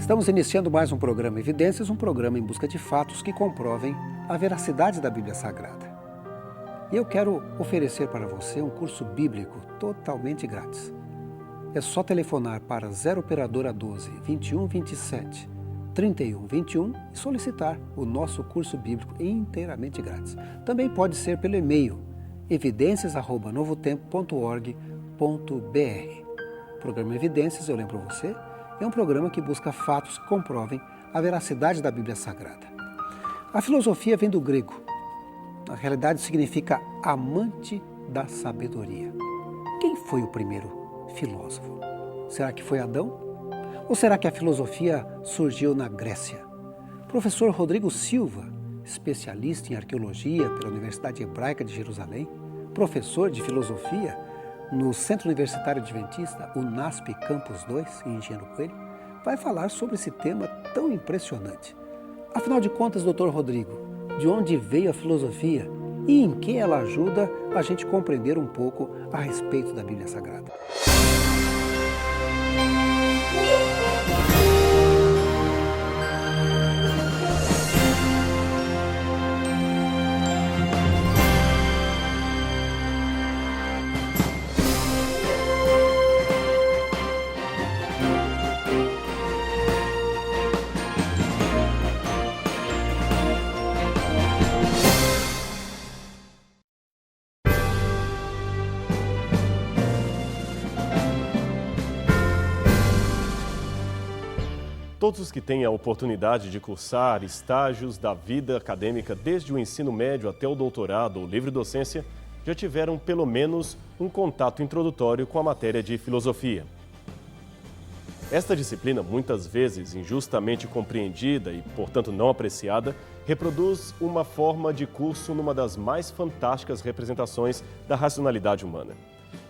Estamos iniciando mais um programa Evidências, um programa em busca de fatos que comprovem a veracidade da Bíblia Sagrada. E eu quero oferecer para você um curso bíblico totalmente grátis. É só telefonar para 0 operadora 12 21 27 31 21 e solicitar o nosso curso bíblico inteiramente grátis. Também pode ser pelo e-mail evidências@novotempo.org.br. O programa Evidências, eu lembro você, é um programa que busca fatos que comprovem a veracidade da Bíblia Sagrada. A filosofia vem do grego. Na realidade, significa amante da sabedoria. Quem foi o primeiro filósofo? Será que foi Adão? Ou será que a filosofia surgiu na Grécia? Professor Rodrigo Silva, especialista em arqueologia pela Universidade Hebraica de Jerusalém, professor de filosofia no Centro Universitário Adventista, UNASP Campus 2, em Engenheiro Coelho, vai falar sobre esse tema tão impressionante. Afinal de contas, doutor Rodrigo, de onde veio a filosofia e em que ela ajuda a gente compreender um pouco a respeito da Bíblia Sagrada? Todos os que têm a oportunidade de cursar estágios da vida acadêmica desde o ensino médio até o doutorado ou livre docência já tiveram pelo menos um contato introdutório com a matéria de filosofia. Esta disciplina, muitas vezes injustamente compreendida e, portanto, não apreciada, reproduz uma forma de curso numa das mais fantásticas representações da racionalidade humana.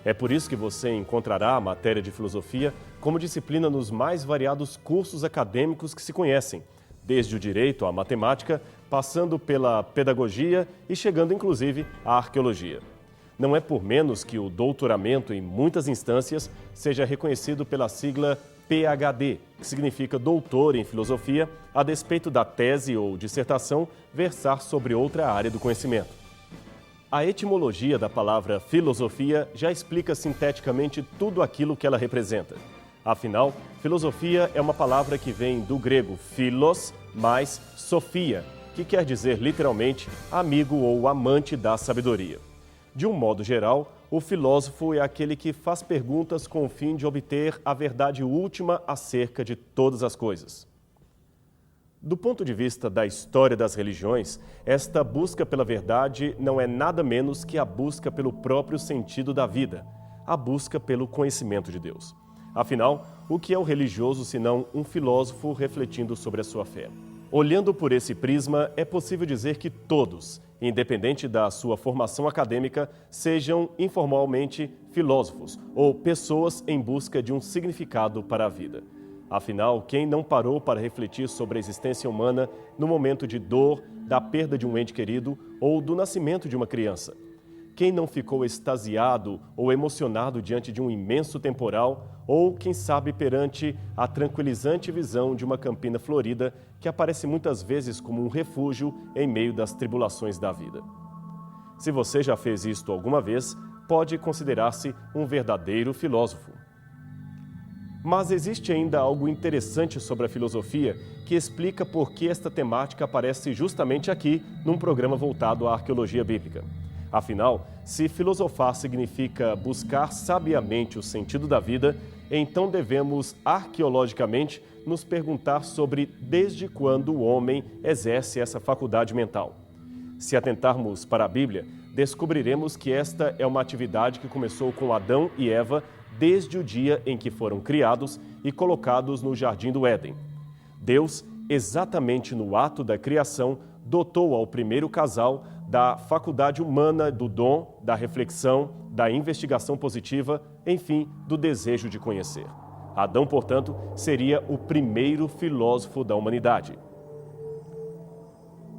É por isso que você encontrará a matéria de filosofia como disciplina nos mais variados cursos acadêmicos que se conhecem, desde o direito à matemática, passando pela pedagogia e chegando inclusive à arqueologia. Não é por menos que o doutoramento, em muitas instâncias, seja reconhecido pela sigla PhD, que significa doutor em filosofia, a despeito da tese ou dissertação versar sobre outra área do conhecimento. A etimologia da palavra filosofia já explica sinteticamente tudo aquilo que ela representa. Afinal, filosofia é uma palavra que vem do grego philos mais sofia, que quer dizer literalmente amigo ou amante da sabedoria. De um modo geral, o filósofo é aquele que faz perguntas com o fim de obter a verdade última acerca de todas as coisas. Do ponto de vista da história das religiões, esta busca pela verdade não é nada menos que a busca pelo próprio sentido da vida, a busca pelo conhecimento de Deus. Afinal, o que é o religioso senão um filósofo refletindo sobre a sua fé? Olhando por esse prisma, é possível dizer que todos, independente da sua formação acadêmica, sejam informalmente filósofos ou pessoas em busca de um significado para a vida. Afinal, quem não parou para refletir sobre a existência humana no momento de dor, da perda de um ente querido ou do nascimento de uma criança? Quem não ficou extasiado ou emocionado diante de um imenso temporal ou, quem sabe, perante a tranquilizante visão de uma campina florida que aparece muitas vezes como um refúgio em meio das tribulações da vida? Se você já fez isto alguma vez, pode considerar-se um verdadeiro filósofo. Mas existe ainda algo interessante sobre a filosofia que explica por que esta temática aparece justamente aqui, num programa voltado à arqueologia bíblica. Afinal, se filosofar significa buscar sabiamente o sentido da vida, então devemos, arqueologicamente, nos perguntar sobre desde quando o homem exerce essa faculdade mental. Se atentarmos para a Bíblia, descobriremos que esta é uma atividade que começou com Adão e Eva desde o dia em que foram criados e colocados no Jardim do Éden. Deus, exatamente no ato da criação, dotou ao primeiro casal da faculdade humana do dom, da reflexão, da investigação positiva, enfim, do desejo de conhecer. Adão, portanto, seria o primeiro filósofo da humanidade.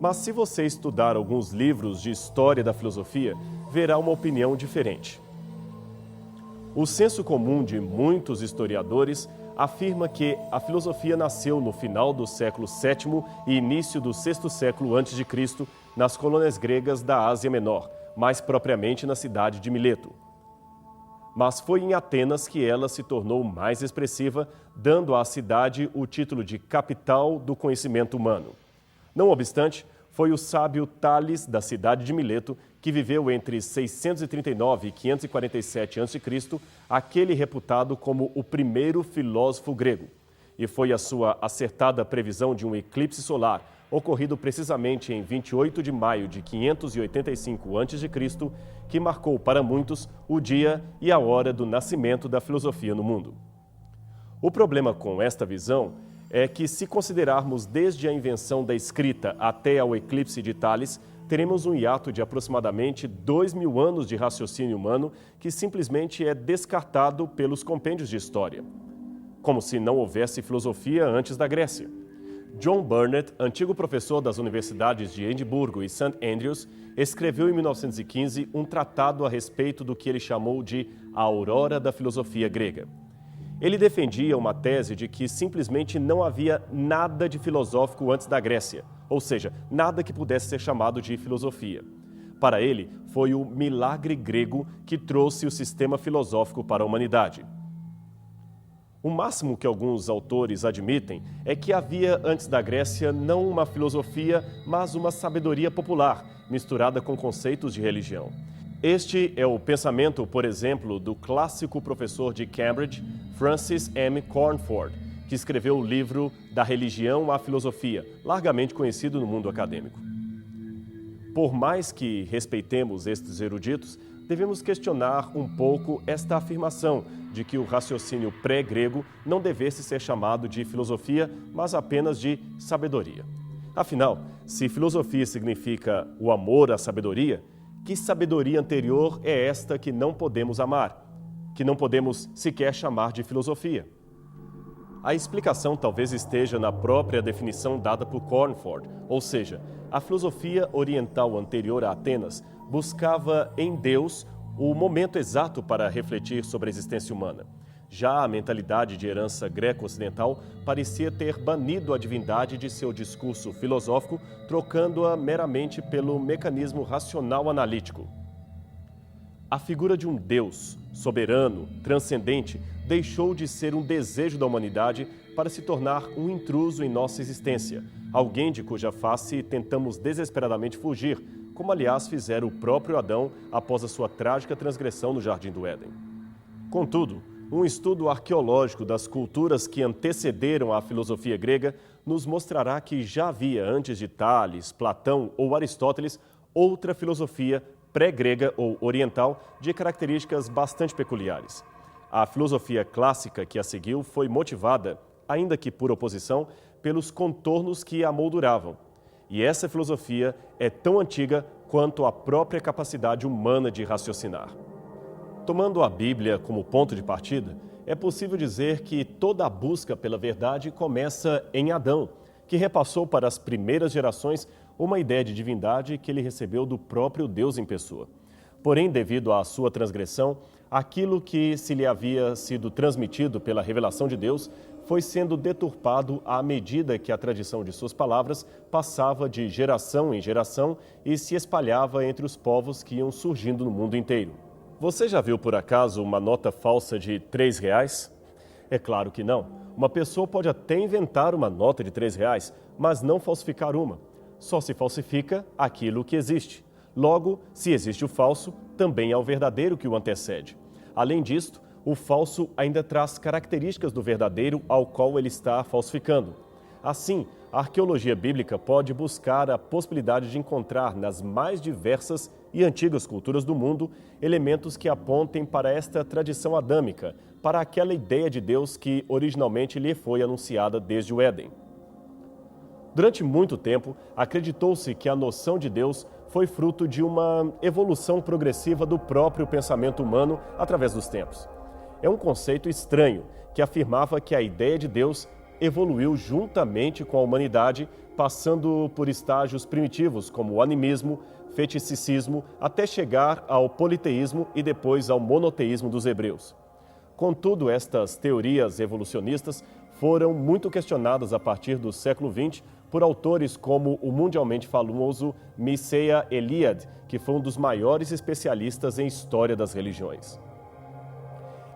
Mas se você estudar alguns livros de história da filosofia, verá uma opinião diferente. O senso comum de muitos historiadores afirma que a filosofia nasceu no final do século VII e início do VI século a.C., nas colônias gregas da Ásia Menor, mais propriamente na cidade de Mileto. Mas foi em Atenas que ela se tornou mais expressiva, dando à cidade o título de capital do conhecimento humano. Não obstante, foi o sábio Tales, da cidade de Mileto, que viveu entre 639 e 547 a.C., aquele reputado como o primeiro filósofo grego. E foi a sua acertada previsão de um eclipse solar, ocorrido precisamente em 28 de maio de 585 a.C., que marcou para muitos o dia e a hora do nascimento da filosofia no mundo. O problema com esta visão é que, se considerarmos desde a invenção da escrita até ao eclipse de Tales, teremos um hiato de aproximadamente 2.000 anos de raciocínio humano que simplesmente é descartado pelos compêndios de história. Como se não houvesse filosofia antes da Grécia. John Burnet, antigo professor das universidades de Edimburgo e St. Andrews, escreveu em 1915 um tratado a respeito do que ele chamou de a aurora da filosofia grega. Ele defendia uma tese de que simplesmente não havia nada de filosófico antes da Grécia, ou seja, nada que pudesse ser chamado de filosofia. Para ele, foi o milagre grego que trouxe o sistema filosófico para a humanidade. O máximo que alguns autores admitem é que havia antes da Grécia não uma filosofia, mas uma sabedoria popular, misturada com conceitos de religião. Este é o pensamento, por exemplo, do clássico professor de Cambridge, Francis M. Cornford, que escreveu o livro Da Religião à Filosofia, largamente conhecido no mundo acadêmico. Por mais que respeitemos estes eruditos, devemos questionar um pouco esta afirmação de que o raciocínio pré-grego não devesse ser chamado de filosofia, mas apenas de sabedoria. Afinal, se filosofia significa o amor à sabedoria, que sabedoria anterior é esta que não podemos amar, que não podemos sequer chamar de filosofia? A explicação talvez esteja na própria definição dada por Cornford, ou seja, a filosofia oriental anterior a Atenas buscava em Deus o momento exato para refletir sobre a existência humana. Já a mentalidade de herança greco-ocidental parecia ter banido a divindade de seu discurso filosófico, trocando-a meramente pelo mecanismo racional analítico. A figura de um Deus soberano, transcendente, deixou de ser um desejo da humanidade para se tornar um intruso em nossa existência, alguém de cuja face tentamos desesperadamente fugir, como aliás fizera o próprio Adão após a sua trágica transgressão no Jardim do Éden. Contudo, um estudo arqueológico das culturas que antecederam a filosofia grega nos mostrará que já havia, antes de Tales, Platão ou Aristóteles, outra filosofia pré-grega ou oriental de características bastante peculiares. A filosofia clássica que a seguiu foi motivada, ainda que por oposição, pelos contornos que a molduravam. E essa filosofia é tão antiga quanto a própria capacidade humana de raciocinar. Tomando a Bíblia como ponto de partida, é possível dizer que toda a busca pela verdade começa em Adão, que repassou para as primeiras gerações uma ideia de divindade que ele recebeu do próprio Deus em pessoa. Porém, devido à sua transgressão, aquilo que se lhe havia sido transmitido pela revelação de Deus foi sendo deturpado à medida que a tradição de suas palavras passava de geração em geração e se espalhava entre os povos que iam surgindo no mundo inteiro. Você já viu, por acaso, uma nota falsa de R$3? É claro que não. Uma pessoa pode até inventar uma nota de R$3, mas não falsificar uma. Só se falsifica aquilo que existe. Logo, se existe o falso, também há o verdadeiro que o antecede. Além disto, o falso ainda traz características do verdadeiro ao qual ele está falsificando. Assim, a arqueologia bíblica pode buscar a possibilidade de encontrar nas mais diversas e antigas culturas do mundo elementos que apontem para esta tradição adâmica, para aquela ideia de Deus que originalmente lhe foi anunciada desde o Éden. Durante muito tempo, acreditou-se que a noção de Deus foi fruto de uma evolução progressiva do próprio pensamento humano através dos tempos. É um conceito estranho que afirmava que a ideia de Deus evoluiu juntamente com a humanidade, passando por estágios primitivos como o animismo, feticismo, até chegar ao politeísmo e depois ao monoteísmo dos hebreus. Contudo, estas teorias evolucionistas foram muito questionadas a partir do século XX por autores como o mundialmente famoso Mircea Eliade, que foi um dos maiores especialistas em história das religiões.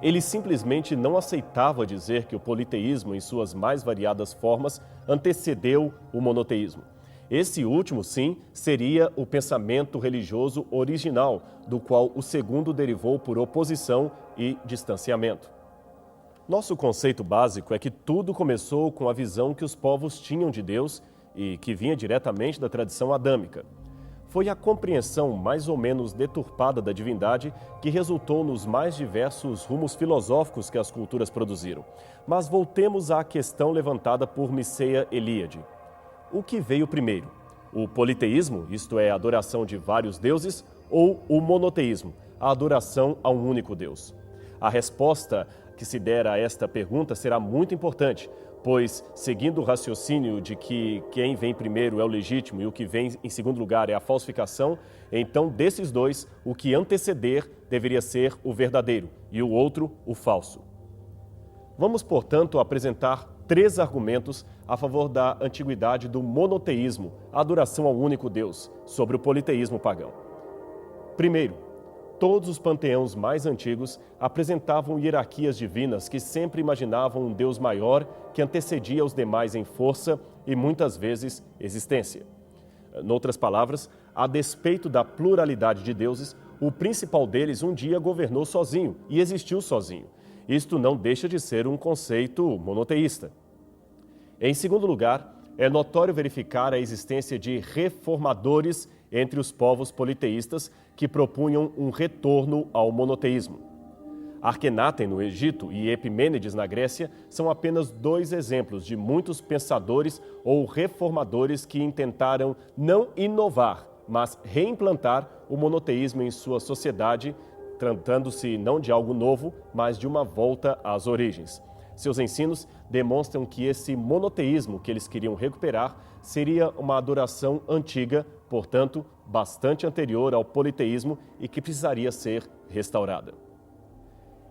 Ele simplesmente não aceitava dizer que o politeísmo, em suas mais variadas formas, antecedeu o monoteísmo. Esse último, sim, seria o pensamento religioso original, do qual o segundo derivou por oposição e distanciamento. Nosso conceito básico é que tudo começou com a visão que os povos tinham de Deus e que vinha diretamente da tradição adâmica. Foi a compreensão mais ou menos deturpada da divindade que resultou nos mais diversos rumos filosóficos que as culturas produziram. Mas voltemos à questão levantada por Mircea Eliade. O que veio primeiro? O politeísmo, isto é, a adoração de vários deuses, ou o monoteísmo, a adoração a um único Deus? A resposta que se der a esta pergunta será muito importante, pois, seguindo o raciocínio de que quem vem primeiro é o legítimo e o que vem em segundo lugar é a falsificação, então, desses dois, o que anteceder deveria ser o verdadeiro e o outro, o falso. Vamos, portanto, apresentar 3 argumentos a favor da antiguidade do monoteísmo, a adoração ao único Deus, sobre o politeísmo pagão. Primeiro, todos os panteões mais antigos apresentavam hierarquias divinas que sempre imaginavam um Deus maior que antecedia os demais em força e, muitas vezes, existência. Noutras palavras, a despeito da pluralidade de deuses, o principal deles um dia governou sozinho e existiu sozinho. Isto não deixa de ser um conceito monoteísta. Em segundo lugar, é notório verificar a existência de reformadores entre os povos politeístas que propunham um retorno ao monoteísmo. Akhenaten, no Egito, e Epimênides, na Grécia, são apenas 2 exemplos de muitos pensadores ou reformadores que intentaram não inovar, mas reimplantar o monoteísmo em sua sociedade, tratando-se não de algo novo, mas de uma volta às origens. Seus ensinos demonstram que esse monoteísmo que eles queriam recuperar seria uma adoração antiga, portanto, bastante anterior ao politeísmo e que precisaria ser restaurada.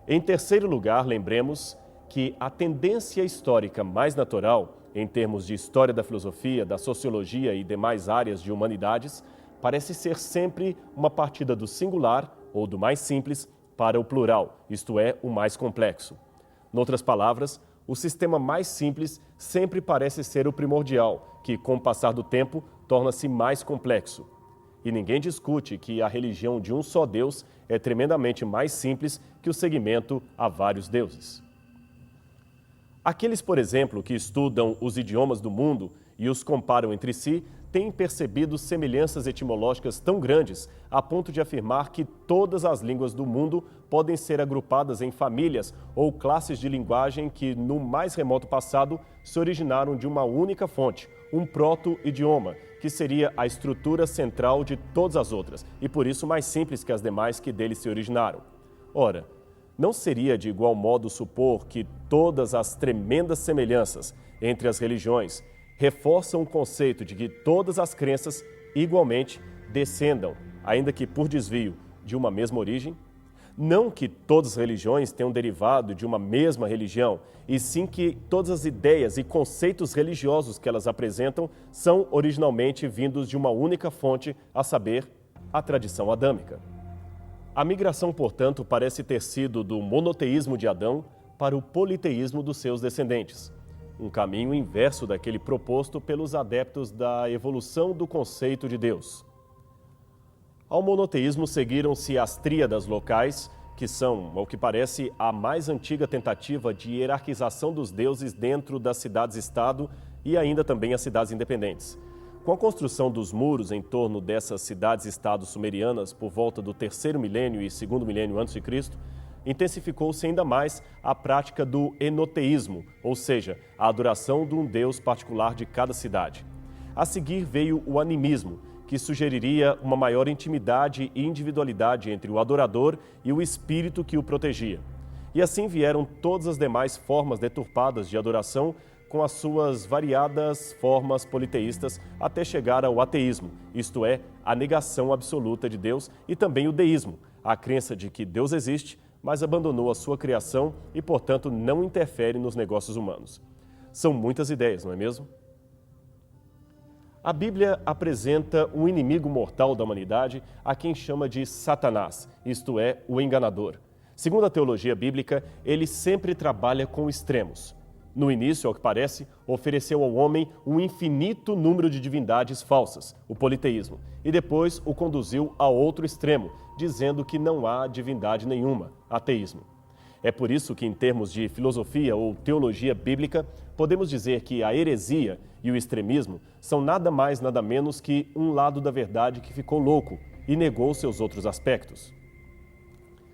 Em terceiro lugar, lembremos que a tendência histórica mais natural, em termos de história da filosofia, da sociologia e demais áreas de humanidades, parece ser sempre uma partida do singular ou do mais simples para o plural, isto é, o mais complexo. Noutras palavras, o sistema mais simples sempre parece ser o primordial, que, com o passar do tempo, torna-se mais complexo. E ninguém discute que a religião de um só Deus é tremendamente mais simples que o seguimento a vários deuses. Aqueles, por exemplo, que estudam os idiomas do mundo e os comparam entre si, têm percebido semelhanças etimológicas tão grandes a ponto de afirmar que todas as línguas do mundo podem ser agrupadas em famílias ou classes de linguagem que, no mais remoto passado, se originaram de uma única fonte, um proto-idioma, que seria a estrutura central de todas as outras e, por isso, mais simples que as demais que dele se originaram. Ora, não seria de igual modo supor que todas as tremendas semelhanças entre as religiões reforçam o conceito de que todas as crenças, igualmente, descendam, ainda que por desvio, de uma mesma origem? Não que todas as religiões tenham derivado de uma mesma religião, e sim que todas as ideias e conceitos religiosos que elas apresentam são originalmente vindos de uma única fonte, a saber, a tradição adâmica. A migração, portanto, parece ter sido do monoteísmo de Adão para o politeísmo dos seus descendentes. Um caminho inverso daquele proposto pelos adeptos da evolução do conceito de Deus. Ao monoteísmo seguiram-se as tríadas locais, que são, ao que parece, a mais antiga tentativa de hierarquização dos deuses dentro das cidades-estado e ainda também as cidades independentes. Com a construção dos muros em torno dessas cidades-estado sumerianas por volta do 3º milênio e 2º milênio a.C., intensificou-se ainda mais a prática do enoteísmo, ou seja, a adoração de um deus particular de cada cidade. A seguir veio o animismo, que sugeriria uma maior intimidade e individualidade entre o adorador e o espírito que o protegia. E assim vieram todas as demais formas deturpadas de adoração, com as suas variadas formas politeístas, até chegar ao ateísmo, isto é, a negação absoluta de Deus, e também o deísmo, a crença de que Deus existe, mas abandonou a sua criação e, portanto, não interfere nos negócios humanos. São muitas ideias, não é mesmo? A Bíblia apresenta um inimigo mortal da humanidade a quem chama de Satanás, isto é, o enganador. Segundo a teologia bíblica, ele sempre trabalha com extremos. No início, ao que parece, ofereceu ao homem um infinito número de divindades falsas, o politeísmo, e depois o conduziu a outro extremo, dizendo que não há divindade nenhuma, ateísmo. É por isso que, em termos de filosofia ou teologia bíblica, podemos dizer que a heresia e o extremismo são nada mais, nada menos que um lado da verdade que ficou louco e negou seus outros aspectos.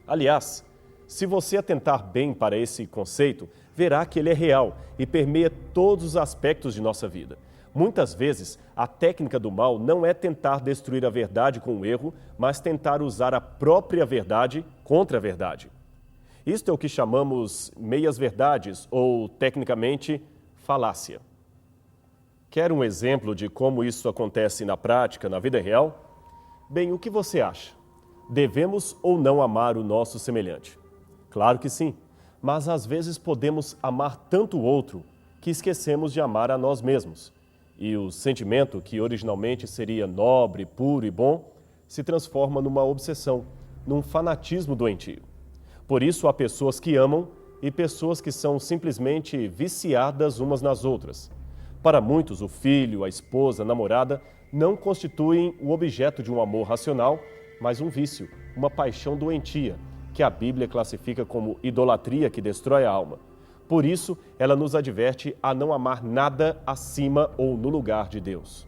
Aliás, se você atentar bem para esse conceito, verá que ele é real e permeia todos os aspectos de nossa vida. Muitas vezes, a técnica do mal não é tentar destruir a verdade com o erro, mas tentar usar a própria verdade contra a verdade. Isto é o que chamamos meias-verdades ou, tecnicamente, falácia. Quer um exemplo de como isso acontece na prática, na vida real? Bem, o que você acha? Devemos ou não amar o nosso semelhante? Claro que sim, mas às vezes podemos amar tanto o outro que esquecemos de amar a nós mesmos. E o sentimento, que originalmente seria nobre, puro e bom, se transforma numa obsessão, num fanatismo doentio. Por isso, há pessoas que amam e pessoas que são simplesmente viciadas umas nas outras. Para muitos, o filho, a esposa, a namorada não constituem o objeto de um amor racional, mas um vício, uma paixão doentia, que a Bíblia classifica como idolatria que destrói a alma. Por isso, ela nos adverte a não amar nada acima ou no lugar de Deus.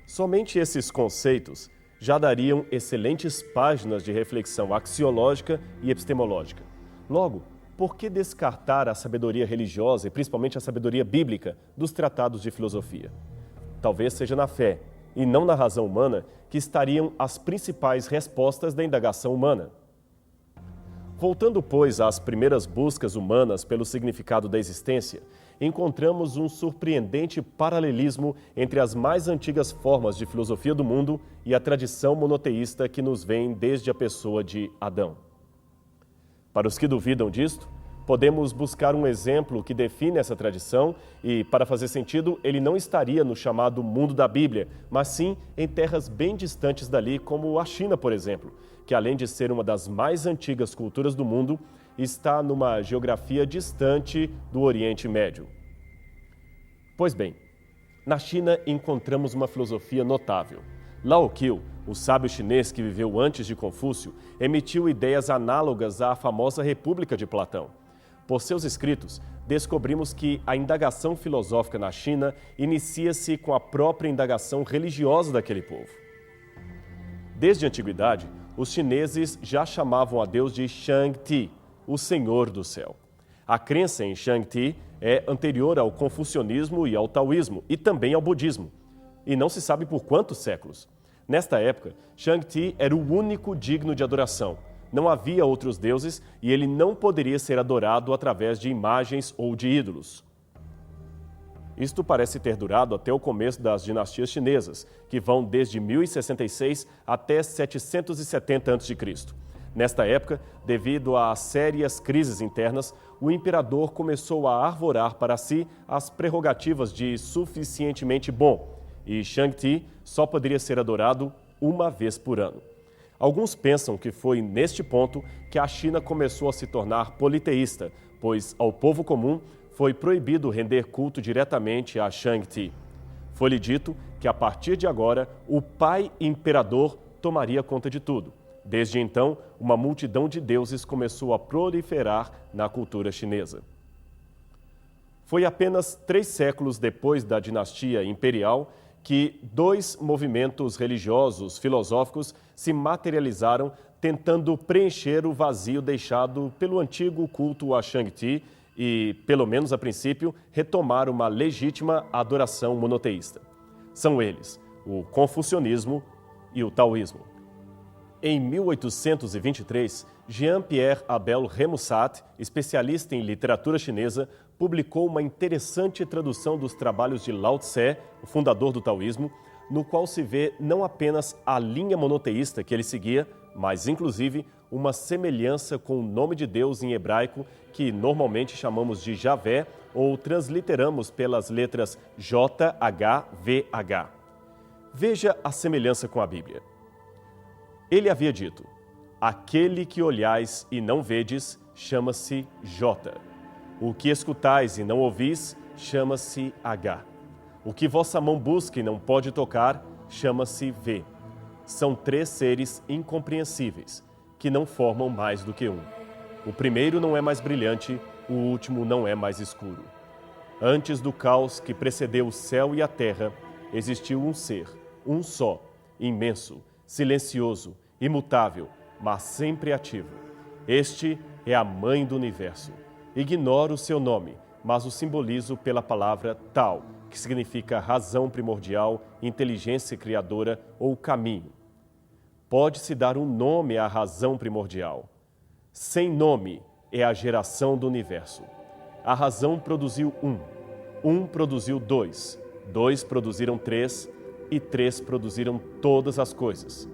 Somente esses conceitos já dariam excelentes páginas de reflexão axiológica e epistemológica. Logo, por que descartar a sabedoria religiosa e principalmente a sabedoria bíblica dos tratados de filosofia? Talvez seja na fé, e não na razão humana, que estariam as principais respostas da indagação humana. Voltando, pois, às primeiras buscas humanas pelo significado da existência, encontramos um surpreendente paralelismo entre as mais antigas formas de filosofia do mundo e a tradição monoteísta que nos vem desde a pessoa de Adão. Para os que duvidam disto, podemos buscar um exemplo que define essa tradição e, para fazer sentido, ele não estaria no chamado mundo da Bíblia, mas sim em terras bem distantes dali, como a China, por exemplo, que além de ser uma das mais antigas culturas do mundo, está numa geografia distante do Oriente Médio. Pois bem, na China encontramos uma filosofia notável. Lao Qiu, o sábio chinês que viveu antes de Confúcio, emitiu ideias análogas à famosa República de Platão. Por seus escritos, descobrimos que a indagação filosófica na China inicia-se com a própria indagação religiosa daquele povo. Desde a antiguidade, os chineses já chamavam a Deus de Shang-Ti, o Senhor do Céu. A crença em Shang-Ti é anterior ao confucionismo e ao taoísmo, e também ao budismo, e não se sabe por quantos séculos. Nesta época, Shang-Ti era o único digno de adoração. Não havia outros deuses e ele não poderia ser adorado através de imagens ou de ídolos. Isto parece ter durado até o começo das dinastias chinesas, que vão desde 1066 até 770 a.C. Nesta época, devido a sérias crises internas, o imperador começou a arvorar para si as prerrogativas de suficientemente bom, e Shang-Ti só poderia ser adorado uma vez por ano. Alguns pensam que foi neste ponto que a China começou a se tornar politeísta, pois ao povo comum foi proibido render culto diretamente a Shang-Ti. Foi-lhe dito que a partir de agora o pai imperador tomaria conta de tudo. Desde então, uma multidão de deuses começou a proliferar na cultura chinesa. Foi apenas 3 séculos depois da dinastia imperial que 2 movimentos religiosos filosóficos se materializaram tentando preencher o vazio deixado pelo antigo culto a Shang-Ti e, pelo menos a princípio, retomar uma legítima adoração monoteísta. São eles, o confucionismo e o taoísmo. Em 1823, Jean-Pierre Abel Remusat, especialista em literatura chinesa, publicou uma interessante tradução dos trabalhos de Lao Tse, o fundador do taoísmo, no qual se vê não apenas a linha monoteísta que ele seguia, mas, inclusive, uma semelhança com o nome de Deus em hebraico, que normalmente chamamos de Javé ou transliteramos pelas letras JHVH. Veja a semelhança com a Bíblia. Ele havia dito: aquele que olhais e não vedes, chama-se J. O que escutais e não ouvis, chama-se H. O que vossa mão busca e não pode tocar, chama-se V. São 3 seres incompreensíveis, que não formam mais do que um. O primeiro não é mais brilhante, o último não é mais escuro. Antes do caos que precedeu o céu e a terra, existiu um ser, um só, imenso, silencioso, imutável, mas sempre ativo. Este é a mãe do universo. Ignoro o seu nome, mas o simbolizo pela palavra tal, que significa razão primordial, inteligência criadora ou caminho. Pode-se dar um nome à razão primordial. Sem nome é a geração do universo. A razão produziu 1 produziu 2 produziram 3 e 3 produziram todas as coisas.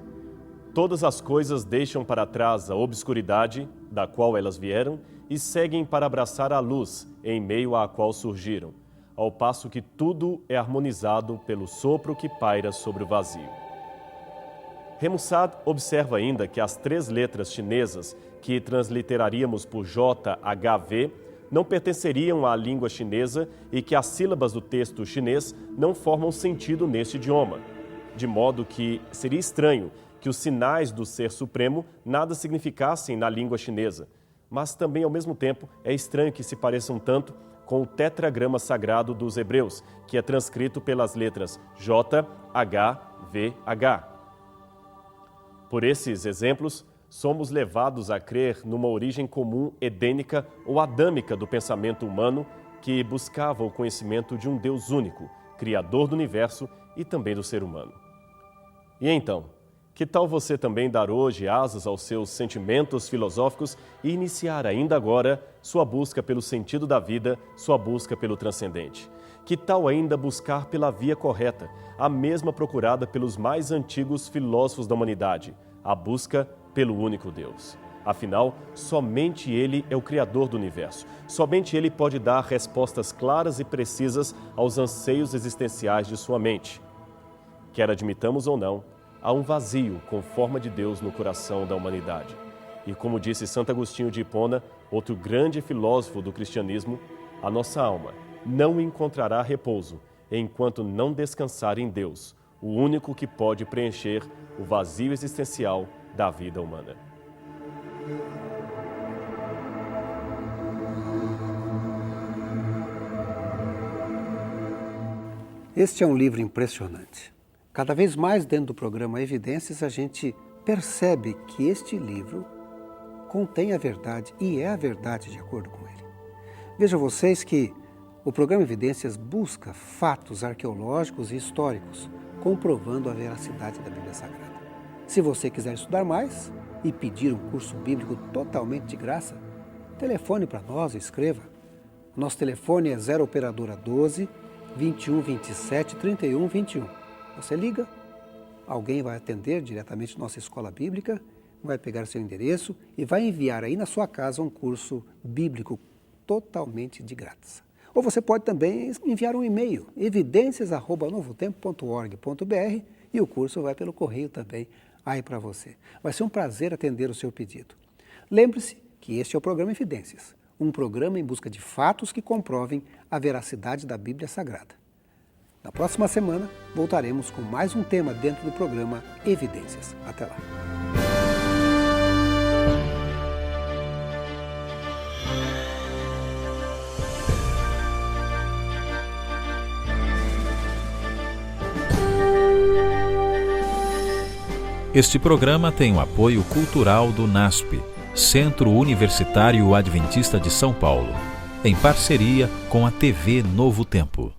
Todas as coisas deixam para trás a obscuridade, da qual elas vieram, e seguem para abraçar a luz, em meio à qual surgiram, ao passo que tudo é harmonizado pelo sopro que paira sobre o vazio. Remusad observa ainda que as 3 letras chinesas, que transliteraríamos por JHV, não pertenceriam à língua chinesa e que as sílabas do texto chinês não formam sentido neste idioma, de modo que seria estranho que os sinais do Ser Supremo nada significassem na língua chinesa, mas também, ao mesmo tempo, é estranho que se pareçam tanto com o tetragrama sagrado dos hebreus, que é transcrito pelas letras JHVH. Por esses exemplos, somos levados a crer numa origem comum edênica ou adâmica do pensamento humano que buscava o conhecimento de um Deus único, Criador do universo e também do ser humano. E então, que tal você também dar hoje asas aos seus sentimentos filosóficos e iniciar ainda agora sua busca pelo sentido da vida, sua busca pelo transcendente? Que tal ainda buscar pela via correta, a mesma procurada pelos mais antigos filósofos da humanidade, a busca pelo único Deus? Afinal, somente Ele é o Criador do universo. Somente Ele pode dar respostas claras e precisas aos anseios existenciais de sua mente. Quer admitamos ou não, há um vazio com forma de Deus no coração da humanidade. E como disse Santo Agostinho de Hipona, outro grande filósofo do cristianismo, a nossa alma não encontrará repouso enquanto não descansar em Deus, o único que pode preencher o vazio existencial da vida humana. Este é um livro impressionante. Cada vez mais dentro do programa Evidências a gente percebe que este livro contém a verdade e é a verdade de acordo com ele. Vejam vocês que o programa Evidências busca fatos arqueológicos e históricos comprovando a veracidade da Bíblia Sagrada. Se você quiser estudar mais e pedir um curso bíblico totalmente de graça, telefone para nós, escreva. Nosso telefone é 0 operadora 12 21 27 31 21. Você liga, alguém vai atender diretamente nossa escola bíblica, vai pegar seu endereço e vai enviar aí na sua casa um curso bíblico totalmente de grátis. Ou você pode também enviar um e-mail, evidências@novotempo.org.br, e o curso vai pelo correio também aí para você. Vai ser um prazer atender o seu pedido. Lembre-se que este é o programa Evidências, um programa em busca de fatos que comprovem a veracidade da Bíblia Sagrada. Na próxima semana, voltaremos com mais um tema dentro do programa Evidências. Até lá. Este programa tem o apoio cultural do NASP, Centro Universitário Adventista de São Paulo, em parceria com a TV Novo Tempo.